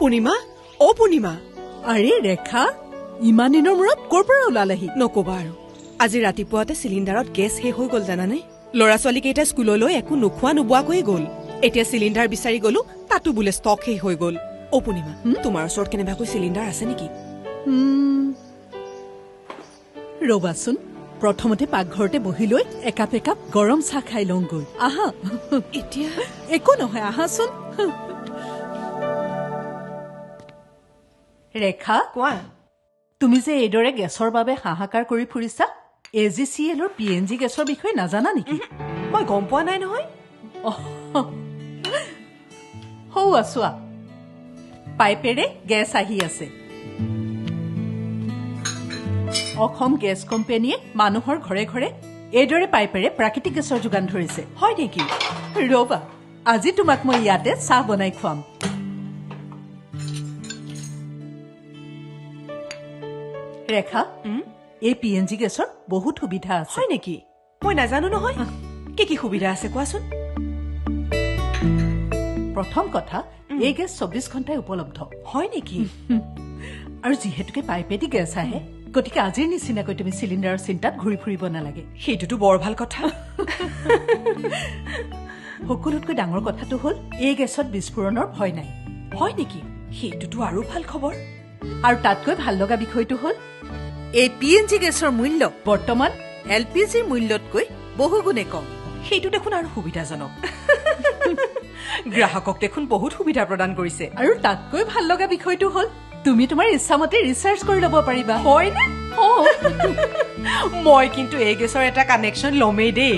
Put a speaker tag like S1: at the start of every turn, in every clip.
S1: পূৰ্ণিমা
S2: আৰে ৰেখা ইমান দিনৰ মূৰত ক'ৰ পৰা ওলালেহি
S1: নকবা আৰু আজি ৰাতিপুৱাতে চিলিণ্ডাৰত গেছ শেষ হৈ গ'ল জানানে ল'ৰা ছোৱালীকেইটা স্কুললৈ একো নোখোৱা নোবোৱাকৈয়ে গ'ল এতিয়া চিলিণ্ডাৰ বিচাৰি গ'লো তাতো বোলে ষ্টক শেষ হৈ গ'ল পূৰ্ণিমা তোমাৰ ওচৰত কেনেবাকৈ চিলিণ্ডাৰ আছে নেকি
S2: ৰবাচোন প্ৰথমতে পাকঘৰতে বহি লৈ একাপ একাপ গৰম চাহ খাই লওঁগৈ আহা
S1: এতিয়া
S2: একো নহয় আহাচোন ৰেখা
S1: কোৱা
S2: তুমি যে এইদৰে গেছৰ বাবে হাহাকাৰ কৰি ফুৰিছা AGCL PNG গেছৰ বিষয়ে নাজানা নেকি
S1: মই গম পোৱা নাই নহয়
S2: হৌ আছোৱা পাইপেৰে গেছ আহি আছে অসম গেছ কোম্পানীয়ে মানুহৰ ঘৰে ঘৰে এইদৰে পাইপেৰে প্ৰাকৃতিক গেছৰ যোগান ধৰিছে
S1: হয় নেকি
S2: ৰবা আজি তোমাক মই ইয়াতে চাহ বনাই খুৱাম ৰেখা এই PNG গেছৰ বহুত সুবিধা আছে
S1: হয় নেকি মই নাজানো নহয় কি সুবিধা আছে কোৱাচোন
S2: প্ৰথম কথা এই গেছ 24 ঘণ্টাই উপলব্ধ
S1: হয় নেকি
S2: আৰু যিহেতুকে পাইপেদি গেছ আহে গতিকে আজিৰ নিচিনাকৈ তুমি চিলিণ্ডাৰৰ চিন্তাত ঘূৰি ফুৰিব নালাগে
S1: সেইটোতো বৰ ভাল কথা
S2: সকলোতকৈ ডাঙৰ কথাটো হ'ল এই গেছত বিস্ফোৰণৰ ভয় নাই
S1: হয় নেকি সেইটোতো আৰু ভাল খবৰ
S2: আৰু তাতকৈ ভাল লগা বিষয়টো হ'ল এই PNG গেছৰ মূল্য বৰ্তমান LPGৰ মূল্যতকৈ বহুগুণে কম
S1: সেইটো দেখোন আৰু সুবিধাজনক গ্ৰাহকক দেখোন বহুত সুবিধা প্ৰদান কৰিছে
S2: আৰু তাতকৈ ভাল লগা বিষয়টো হ'ল তুমি তোমাৰ ইচ্ছামতে ৰিচাৰ্জ কৰি ল'ব পাৰিবা
S1: হয়নে মই কিন্তু এই গেছৰ এটা কানেকশ্যন ল'মেই দেই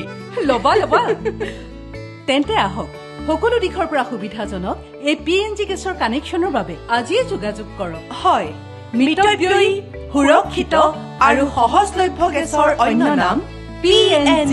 S2: ল'বা তেন্তে আহক সকলো দিশৰ পৰা সুবিধাজনক এই PNG গেছৰ কানেকশ্যনৰ বাবে আজিয়ে যোগাযোগ কৰক
S1: হয় মিতব্যয়ী সুৰক্ষিত আৰু সহজলভ্য গেছৰ অন্য নাম PNG